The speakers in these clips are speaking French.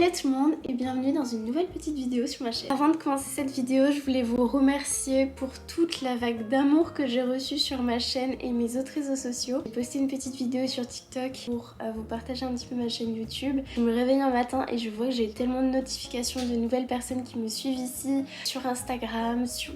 Hello tout le monde et bienvenue dans une nouvelle petite vidéo sur ma chaîne. Avant de commencer cette vidéo, je voulais vous remercier pour toute la vague d'amour que j'ai reçue sur ma chaîne et mes autres réseaux sociaux. J'ai posté une petite vidéo sur TikTok pour vous partager un petit peu ma chaîne YouTube. Je me réveille un matin et je vois que j'ai tellement de notifications de nouvelles personnes qui me suivent ici, sur Instagram, sur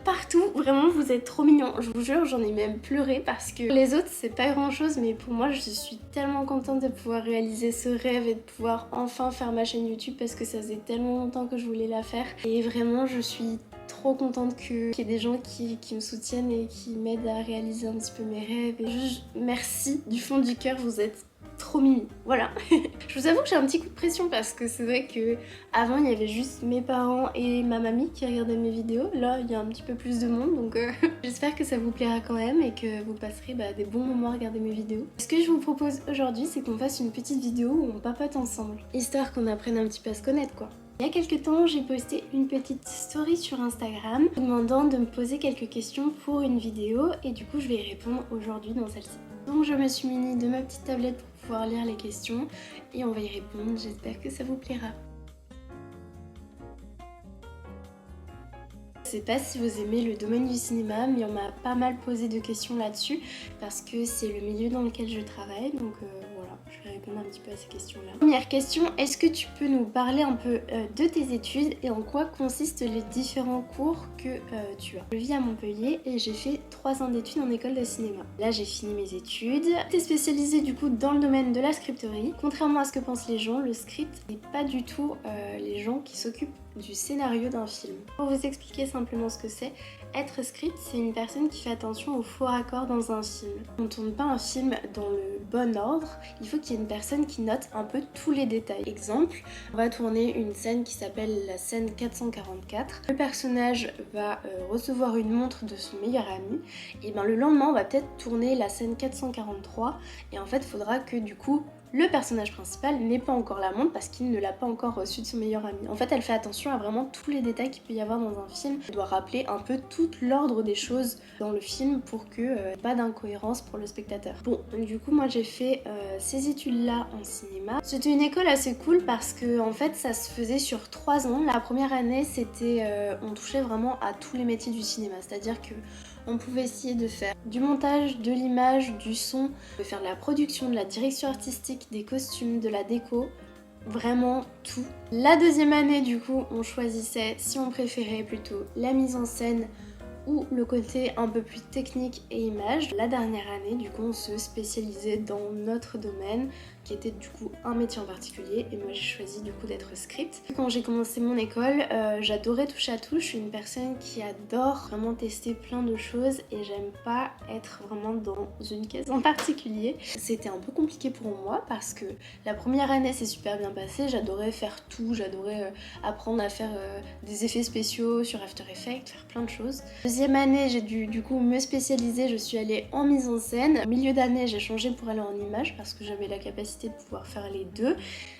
partout. Vraiment, vous êtes trop mignons. Je vous jure, j'en ai même pleuré parce que les autres, c'est pas grand chose, mais pour moi, je suis tellement contente de pouvoir réaliser ce rêve et de pouvoir enfin faire ma chaîne YouTube parce que ça faisait tellement longtemps que je voulais la faire. Et vraiment, je suis trop contente qu'il y ait des gens qui me soutiennent et qui m'aident à réaliser un petit peu mes rêves. Et juste merci du fond du cœur, vous êtes trop mimi, voilà. Je vous avoue que j'ai un petit coup de pression parce que c'est vrai que avant il y avait juste mes parents et ma mamie qui regardaient mes vidéos. Là il y a un petit peu plus de monde donc j'espère que ça vous plaira quand même et que vous passerez des bons moments à regarder mes vidéos. Ce que je vous propose aujourd'hui, c'est qu'on fasse une petite vidéo où on papote ensemble, histoire qu'on apprenne un petit peu à se connaître quoi. Il y a quelques temps, j'ai posté une petite story sur Instagram demandant de me poser quelques questions pour une vidéo et du coup je vais y répondre aujourd'hui dans celle-ci. Donc je me suis munie de ma petite tablette pour pouvoir lire les questions et on va y répondre, j'espère que ça vous plaira. Je sais pas si vous aimez le domaine du cinéma, mais on m'a pas mal posé de questions là-dessus parce que c'est le milieu dans lequel je travaille, donc voilà, je vais répondre un petit peu à ces questions-là. Première question, est-ce que tu peux nous parler un peu de tes études et en quoi consistent les différents cours que tu as? Je vis à Montpellier et j'ai fait 3 ans d'études en école de cinéma. Là j'ai fini mes études. J'étais spécialisée du coup dans le domaine de la scripterie. Contrairement à ce que pensent les gens, le script n'est pas du tout les gens qui s'occupent du scénario d'un film. Pour vous expliquer simplement ce que c'est, être script, c'est une personne qui fait attention aux faux raccords dans un film. On ne tourne pas un film dans le bon ordre, il faut qu'il y ait une personne qui note un peu tous les détails. Exemple, on va tourner une scène qui s'appelle la scène 444. Le personnage va recevoir une montre de son meilleur ami, et le lendemain on va peut-être tourner la scène 443, et en fait il faudra que du coup le personnage principal n'ait pas encore la montre parce qu'il ne l'a pas encore reçue de son meilleur ami. En fait, elle fait attention à vraiment tous les détails qu'il peut y avoir dans un film. Elle doit rappeler un peu tout l'ordre des choses dans le film pour que pas d'incohérence pour le spectateur. Bon, du coup, moi j'ai fait ces études-là en cinéma. C'était une école assez cool parce que en fait, ça se faisait sur 3 ans. La première année, c'était, on touchait vraiment à tous les métiers du cinéma, c'est-à-dire que on pouvait essayer de faire du montage, de l'image, du son, de faire de la production, de la direction artistique, des costumes, de la déco, vraiment tout. La deuxième année du coup on choisissait si on préférait plutôt la mise en scène ou le côté un peu plus technique et image. La dernière année du coup on se spécialisait dans notre domaine qui était du coup un métier en particulier et moi j'ai choisi du coup d'être script. Quand j'ai commencé mon école, j'adorais toucher à tout, je suis une personne qui adore vraiment tester plein de choses et j'aime pas être vraiment dans une case en particulier. C'était un peu compliqué pour moi parce que la première année s'est super bien passée, j'adorais faire tout, j'adorais apprendre à faire des effets spéciaux sur After Effects, faire plein de choses. Deuxième année j'ai dû du coup me spécialiser, je suis allée en mise en scène. Milieu d'année j'ai changé pour aller en image parce que j'avais la capacité de pouvoir faire les deux,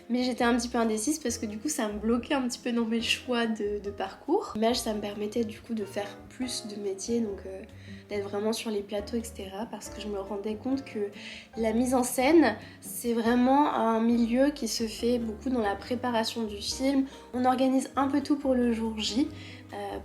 mais j'étais un petit peu indécise parce que du coup ça me bloquait un petit peu dans mes choix de parcours. L'image ça me permettait du coup de faire plus de métiers, donc d'être vraiment sur les plateaux etc, parce que je me rendais compte que la mise en scène c'est vraiment un milieu qui se fait beaucoup dans la préparation du film. On organise un peu tout pour le jour J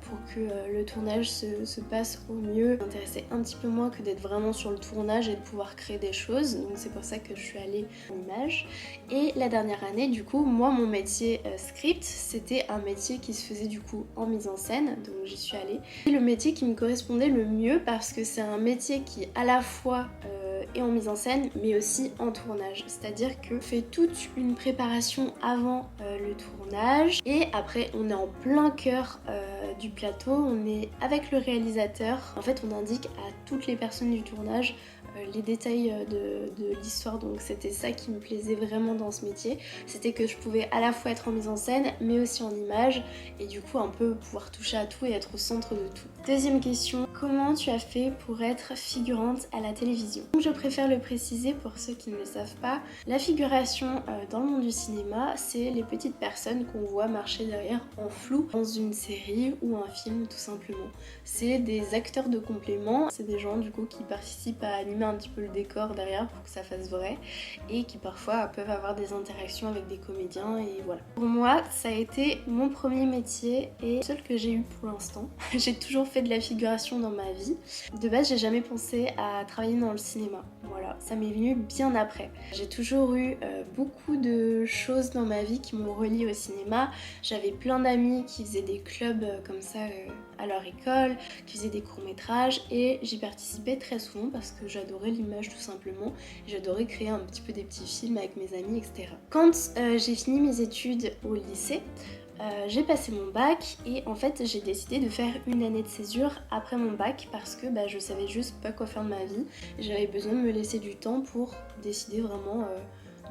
pour que le tournage se passe au mieux. Ça m'intéressait un petit peu moins que d'être vraiment sur le tournage et de pouvoir créer des choses, donc c'est pour ça que je suis allée en image. Et la dernière année du coup moi mon métier script c'était un métier qui se faisait du coup en mise en scène, donc j'y suis allée. C'est le métier qui me correspondait le mieux parce que c'est un métier qui à la fois est en mise en scène mais aussi en tournage, c'est-à-dire que fait toute une préparation avant le tournage et après on est en plein cœur du plateau, on est avec le réalisateur. En fait on indique à toutes les personnes du tournage les détails de l'histoire, donc c'était ça qui me plaisait vraiment dans ce métier, c'était que je pouvais à la fois être en mise en scène mais aussi en image et du coup un peu pouvoir toucher à tout et être au centre de tout. Deuxième question, comment tu as fait pour être figurante à la télévision? Donc je préfère le préciser pour ceux qui ne le savent pas, la figuration dans le monde du cinéma c'est les petites personnes qu'on voit marcher derrière en flou dans une série ou un film tout simplement. C'est des acteurs de complément, c'est des gens du coup qui participent à animer un petit peu le décor derrière pour que ça fasse vrai et qui parfois peuvent avoir des interactions avec des comédiens et voilà. Pour moi, ça a été mon premier métier et celui que j'ai eu pour l'instant. J'ai toujours fait de la figuration dans ma vie. De base, j'ai jamais pensé à travailler dans le cinéma. Voilà, ça m'est venu bien après. J'ai toujours eu beaucoup de choses dans ma vie qui m'ont reliée au cinéma. J'avais plein d'amis qui faisaient des clubs comme ça à leur école, qui faisaient des courts-métrages et j'y participais très souvent parce que j'adorais l'image tout simplement. J'adorais créer un petit peu des petits films avec mes amis, etc. Quand j'ai fini mes études au lycée, j'ai passé mon bac et en fait j'ai décidé de faire une année de césure après mon bac parce que je savais juste pas quoi faire de ma vie. J'avais besoin de me laisser du temps pour décider vraiment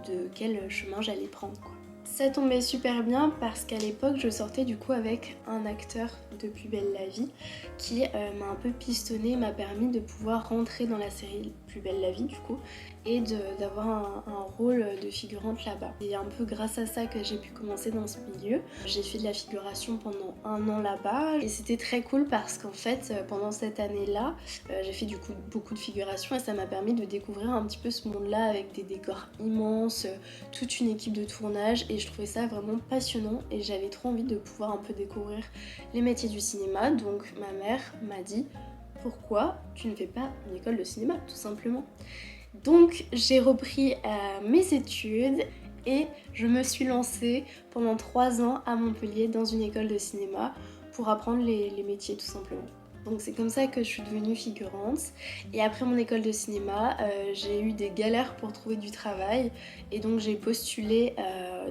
de quel chemin j'allais prendre quoi. Ça tombait super bien parce qu'à l'époque je sortais du coup avec un acteur de Plus belle la vie qui m'a un peu pistonné, m'a permis de pouvoir rentrer dans la série Plus belle la vie du coup et d'avoir un rôle de figurante là-bas. Et un peu grâce à ça que j'ai pu commencer dans ce milieu. J'ai fait de la figuration pendant 1 an là-bas et c'était très cool parce qu'en fait pendant cette année-là j'ai fait du coup beaucoup de figuration et ça m'a permis de découvrir un petit peu ce monde-là avec des décors immenses, toute une équipe de tournage et je trouvais ça vraiment passionnant et j'avais trop envie de pouvoir un peu découvrir les métiers du cinéma. Donc ma mère m'a dit pourquoi tu ne fais pas une école de cinéma tout simplement. Donc j'ai repris mes études et je me suis lancée pendant 3 ans à Montpellier dans une école de cinéma pour apprendre les métiers tout simplement. Donc c'est comme ça que je suis devenue figurante et après mon école de cinéma j'ai eu des galères pour trouver du travail et donc j'ai postulé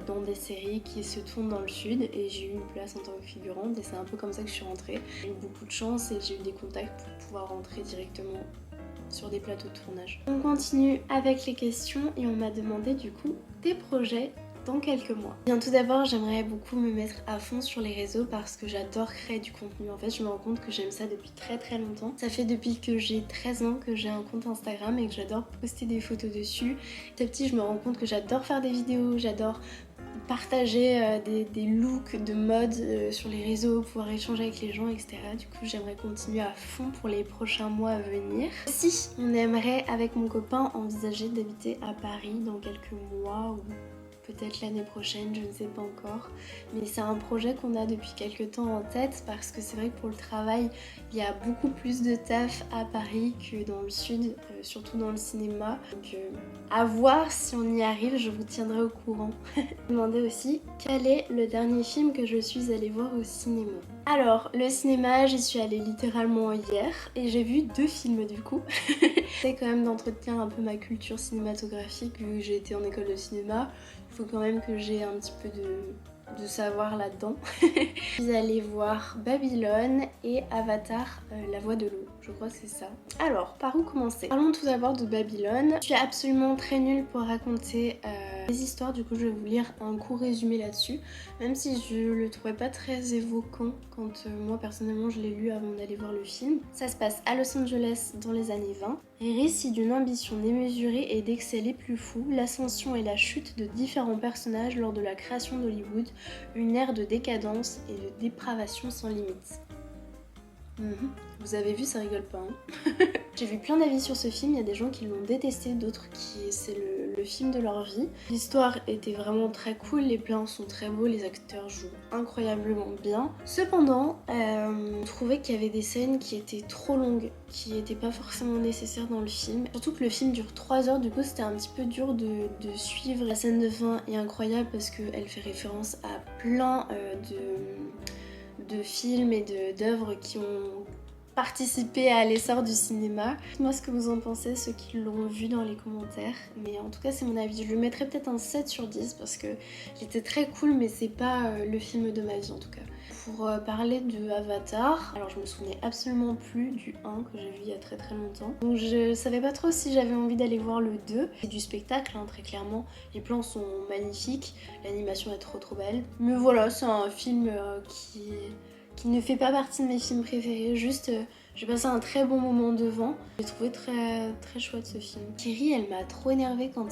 dans des séries qui se tournent dans le sud et j'ai eu une place en tant que figurante et c'est un peu comme ça que je suis rentrée. J'ai eu beaucoup de chance et j'ai eu des contacts pour pouvoir rentrer directement sur des plateaux de tournage. On continue avec les questions et on m'a demandé du coup des projets dans quelques mois. Bien tout d'abord j'aimerais beaucoup me mettre à fond sur les réseaux parce que j'adore créer du contenu. En fait je me rends compte que j'aime ça depuis très longtemps. Ça fait depuis que j'ai 13 ans que j'ai un compte Instagram et que j'adore poster des photos dessus. Petit à petit je me rends compte que j'adore faire des vidéos, j'adore partager des looks de mode sur les réseaux, pouvoir échanger avec les gens, etc. Du coup j'aimerais continuer à fond pour les prochains mois à venir. Si on aimerait avec mon copain envisager d'habiter à Paris dans quelques mois ou peut-être l'année prochaine, je ne sais pas encore. Mais c'est un projet qu'on a depuis quelques temps en tête parce que c'est vrai que pour le travail, il y a beaucoup plus de taf à Paris que dans le sud, surtout dans le cinéma. Donc à voir si on y arrive, je vous tiendrai au courant. Je me demandais aussi quel est le dernier film que je suis allée voir au cinéma. Alors, le cinéma, j'y suis allée littéralement hier et j'ai vu 2 films du coup. J'essaie quand même d'entretenir un peu ma culture cinématographique vu que j'ai été en école de cinéma. Il faut quand même que j'ai un petit peu de savoir là-dedans. Je suis allée voir Babylone et Avatar, La Voix de l'eau. Je crois que c'est ça. Alors, par où commencer? Parlons tout d'abord de Babylone. Je suis absolument très nulle pour raconter les histoires, du coup je vais vous lire un court résumé là-dessus. Même si je le trouvais pas très évoquant quand moi personnellement je l'ai lu avant d'aller voir le film. Ça se passe à Los Angeles dans les années 20. Récit d'une ambition démesurée et d'excès plus fou, l'ascension et la chute de différents personnages lors de la création d'Hollywood, une ère de décadence et de dépravation sans limite. Vous avez vu, ça rigole pas hein. J'ai vu plein d'avis sur ce film, il y a des gens qui l'ont détesté, d'autres qui c'est le film de leur vie. L'histoire était vraiment très cool, les plans sont très beaux, les acteurs jouent incroyablement bien. Cependant, je trouvais qu'il y avait des scènes qui étaient trop longues, qui n'étaient pas forcément nécessaires dans le film. Surtout que le film dure 3 heures, du coup c'était un petit peu dur de suivre. La scène de fin est incroyable parce qu'elle fait référence à plein de films et d'œuvres qui ont participé à l'essor du cinéma. Dites-moi ce que vous en pensez, ceux qui l'ont vu dans les commentaires. Mais en tout cas, c'est mon avis. Je lui mettrais peut-être un 7 sur 10 parce que il était très cool, mais c'est pas le film de ma vie en tout cas. Pour parler de Avatar, alors je me souvenais absolument plus du 1 que j'ai vu il y a très longtemps. Donc je savais pas trop si j'avais envie d'aller voir le 2. C'est du spectacle, hein, très clairement. Les plans sont magnifiques, l'animation est trop belle. Mais voilà, c'est un film qui ne fait pas partie de mes films préférés, juste j'ai passé un très bon moment devant. J'ai trouvé très chouette ce film. Thierry, elle m'a trop énervée quand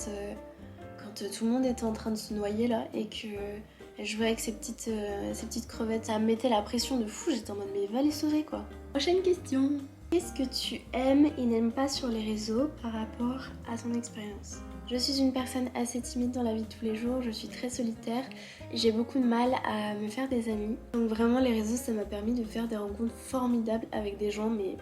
tout le monde était en train de se noyer là et qu'elle jouait avec ses petites crevettes. Ça me mettait la pression de fou, j'étais en mode mais va les sauver quoi. Prochaine question. Qu'est-ce que tu aimes et n'aimes pas sur les réseaux par rapport à ton expérience? Je suis une personne assez timide dans la vie de tous les jours, je suis très solitaire, j'ai beaucoup de mal à me faire des amis. Donc vraiment les réseaux ça m'a permis de faire des rencontres formidables avec des gens mais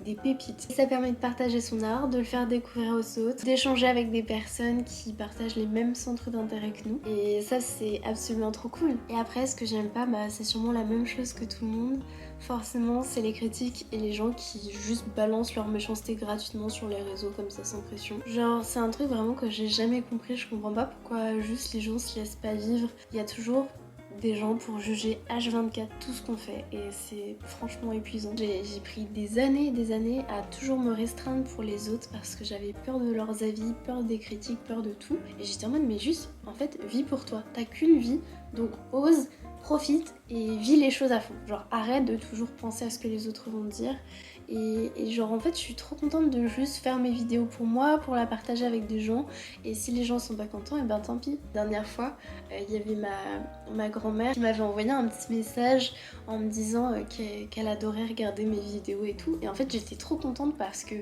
des pépites. Ça permet de partager son art, de le faire découvrir aux autres, d'échanger avec des personnes qui partagent les mêmes centres d'intérêt que nous. Et ça c'est absolument trop cool. Et après ce que j'aime pas, c'est sûrement la même chose que tout le monde. Forcément c'est les critiques et les gens qui juste balancent leur méchanceté gratuitement sur les réseaux comme ça sans pression. Genre c'est un truc vraiment que j'ai jamais compris, je comprends pas pourquoi juste les gens se laissent pas vivre. Il y a toujours des gens pour juger H24 tout ce qu'on fait et c'est franchement épuisant. J'ai pris des années à toujours me restreindre pour les autres parce que j'avais peur de leurs avis, peur des critiques, peur de tout et j'étais en mode mais juste en fait vis pour toi, t'as qu'une vie donc ose, profite et vis les choses à fond. Genre arrête de toujours penser à ce que les autres vont dire et genre en fait je suis trop contente de juste faire mes vidéos pour moi, pour la partager avec des gens et si les gens sont pas contents et ben tant pis. Dernière fois il y avait ma grand-mère qui m'avait envoyé un petit message en me disant qu'elle adorait regarder mes vidéos et tout et en fait j'étais trop contente parce que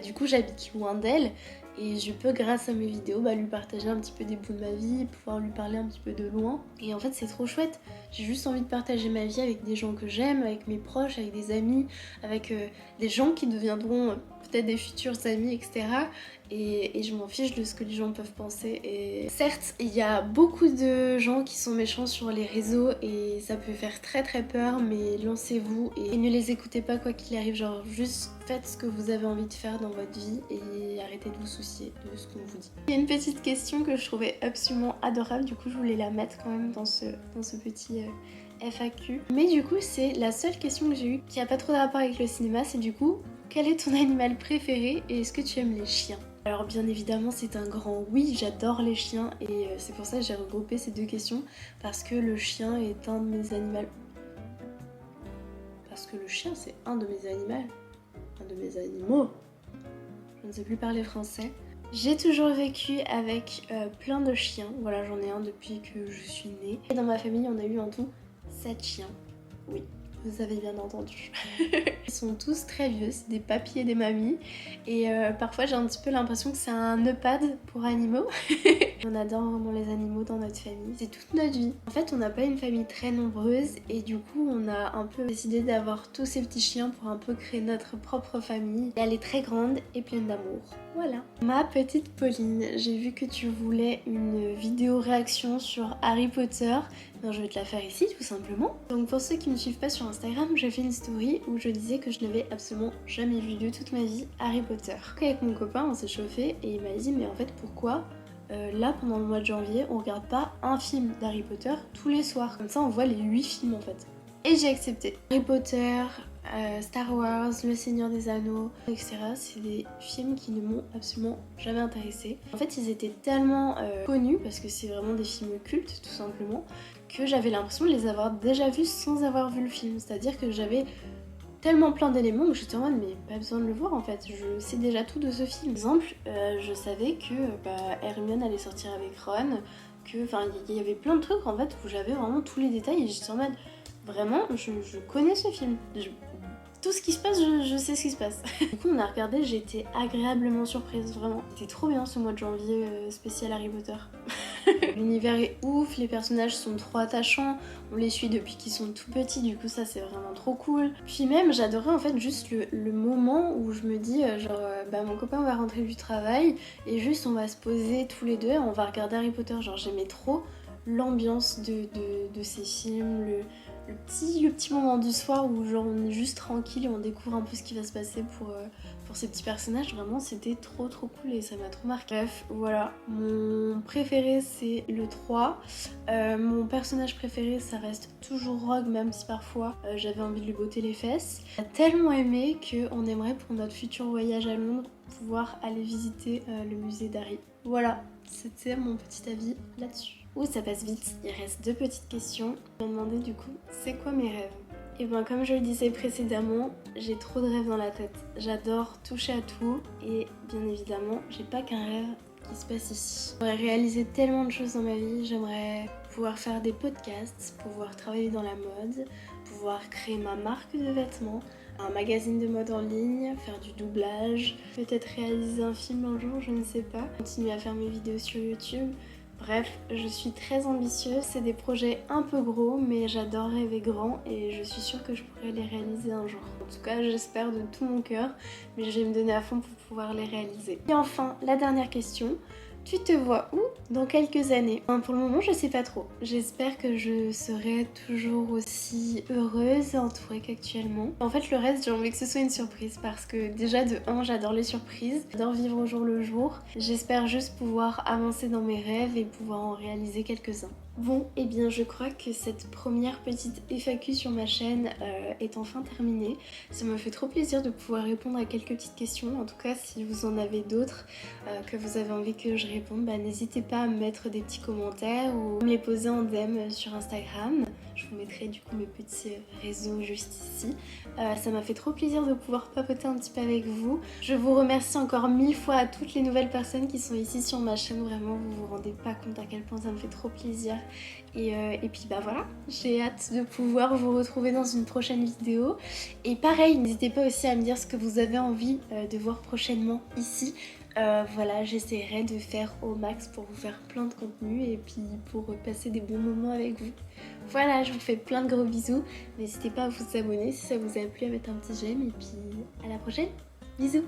du coup j'habite loin d'elle et je peux grâce à mes vidéos lui partager un petit peu des bouts de ma vie, pouvoir lui parler un petit peu de loin et en fait c'est trop chouette. J'ai juste envie de partager ma vie avec des gens que j'aime, avec mes proches, avec des amis, avec des gens qui deviendront peut-être des futurs amis, etc. Et je m'en fiche de ce que les gens peuvent penser. Et certes, il y a beaucoup de gens qui sont méchants sur les réseaux et ça peut faire très très peur, mais lancez-vous et ne les écoutez pas quoi qu'il arrive. Genre juste faites ce que vous avez envie de faire dans votre vie et arrêtez de vous soucier de ce qu'on vous dit. Il y a une petite question que je trouvais absolument adorable, du coup je voulais la mettre quand même dans ce petit FAQ. Mais du coup c'est la seule question que j'ai eue qui a pas trop de rapport avec le cinéma, c'est du coup quel est ton animal préféré et est-ce que tu aimes les chiens? Alors bien évidemment c'est un grand oui, j'adore les chiens et c'est pour ça que j'ai regroupé ces deux questions parce que le chien est un de mes animaux. Parce que le chien c'est un de mes animaux. Un de mes animaux. Je ne sais plus parler français. J'ai toujours vécu avec plein de chiens, voilà j'en ai un depuis que je suis née. Et dans ma famille on a eu en tout 7 chiens, oui. Vous avez bien entendu. Ils sont tous très vieux, c'est des papis et des mamies. Et parfois j'ai un petit peu l'impression que c'est un EHPAD pour animaux. On adore vraiment les animaux dans notre famille. C'est toute notre vie. En fait on n'a pas une famille très nombreuse et du coup on a un peu décidé d'avoir tous ces petits chiens pour un peu créer notre propre famille. Et elle est très grande et pleine d'amour. Voilà. Ma petite Pauline, j'ai vu que tu voulais une vidéo réaction sur Harry Potter. Je vais te la faire ici tout simplement. Donc pour ceux qui ne me suivent pas sur Instagram, j'ai fait une story où je disais que je n'avais absolument jamais vu de toute ma vie Harry Potter. Avec mon copain on s'est chauffé et il m'a dit mais en fait pourquoi là pendant le mois de janvier on regarde pas un film d'Harry Potter tous les soirs. Comme ça on voit les 8 films en fait. Et j'ai accepté. Harry Potter, Star Wars, Le Seigneur des Anneaux, etc. C'est des films qui ne m'ont absolument jamais intéressée. En fait ils étaient tellement connus parce que c'est vraiment des films cultes tout simplement que j'avais l'impression de les avoir déjà vus sans avoir vu le film. C'est-à-dire que j'avais tellement plein d'éléments que j'étais en mode mais pas besoin de le voir en fait, je sais déjà tout de ce film. Par exemple, je savais que Hermione allait sortir avec Ron, que enfin il y avait plein de trucs en fait où j'avais vraiment tous les détails et j'étais en mode vraiment je connais ce film. Tout ce qui se passe, je sais ce qui se passe. Du coup on a regardé, j'ai été agréablement surprise, vraiment. C'était trop bien ce mois de janvier spécial Harry Potter. L'univers est ouf, les personnages sont trop attachants, on les suit depuis qu'ils sont tout petits, du coup ça c'est vraiment trop cool. Puis même j'adorais en fait juste le moment où je me dis mon copain va rentrer du travail et juste on va se poser tous les deux et on va regarder Harry Potter. Genre j'aimais trop l'ambiance de ces films, le petit moment du soir où genre on est juste tranquille et on découvre un peu ce qui va se passer pour ces petits personnages. Vraiment c'était trop cool et ça m'a trop marqué. Bref voilà, mon préféré c'est le 3. Mon personnage préféré ça reste toujours Rogue, même si parfois j'avais envie de lui botter les fesses. On a tellement aimé qu'on aimerait pour notre futur voyage à Londres pouvoir aller visiter le musée d'Harry. Voilà, c'était mon petit avis là-dessus. Ouh, ça passe vite, il reste 2 petites questions. Je me demandais du coup, c'est quoi mes rêves? Et bien comme je le disais précédemment, j'ai trop de rêves dans la tête. J'adore toucher à tout et bien évidemment, j'ai pas qu'un rêve qui se passe ici. J'aimerais réaliser tellement de choses dans ma vie, j'aimerais pouvoir faire des podcasts, pouvoir travailler dans la mode, pouvoir créer ma marque de vêtements, un magazine de mode en ligne, faire du doublage, peut-être réaliser un film un jour, je ne sais pas, continuer à faire mes vidéos sur YouTube. Bref, je suis très ambitieuse, c'est des projets un peu gros mais j'adore rêver grand et je suis sûre que je pourrais les réaliser un jour. En tout cas, j'espère de tout mon cœur, mais je vais me donner à fond pour pouvoir les réaliser. Et enfin, la dernière question. Tu te vois où dans quelques années? Pour le moment, je sais pas trop. J'espère que je serai toujours aussi heureuse, entourée qu'actuellement. En fait, le reste, j'ai envie que ce soit une surprise parce que déjà, de 1, j'adore les surprises. J'adore vivre au jour le jour. J'espère juste pouvoir avancer dans mes rêves et pouvoir en réaliser quelques-uns. Bon, et bien je crois que cette première petite FAQ sur ma chaîne est enfin terminée. Ça me fait trop plaisir de pouvoir répondre à quelques petites questions. En tout cas, si vous en avez d'autres que vous avez envie que je réponde, n'hésitez pas à me mettre des petits commentaires ou à me les poser en DM sur Instagram. Je vous mettrai du coup mes petits réseaux juste ici. Ça m'a fait trop plaisir de pouvoir papoter un petit peu avec vous. Je vous remercie encore 1000 fois à toutes les nouvelles personnes qui sont ici sur ma chaîne. Vraiment, vous vous rendez pas compte à quel point ça me fait trop plaisir. Et puis voilà, j'ai hâte de pouvoir vous retrouver dans une prochaine vidéo. Et pareil, n'hésitez pas aussi à me dire ce que vous avez envie de voir prochainement ici. Voilà, j'essaierai de faire au max pour vous faire plein de contenu et puis pour passer des bons moments avec vous. Voilà, je vous fais plein de gros bisous. N'hésitez pas à vous abonner si ça vous a plu, à mettre un petit j'aime et puis à la prochaine. Bisous!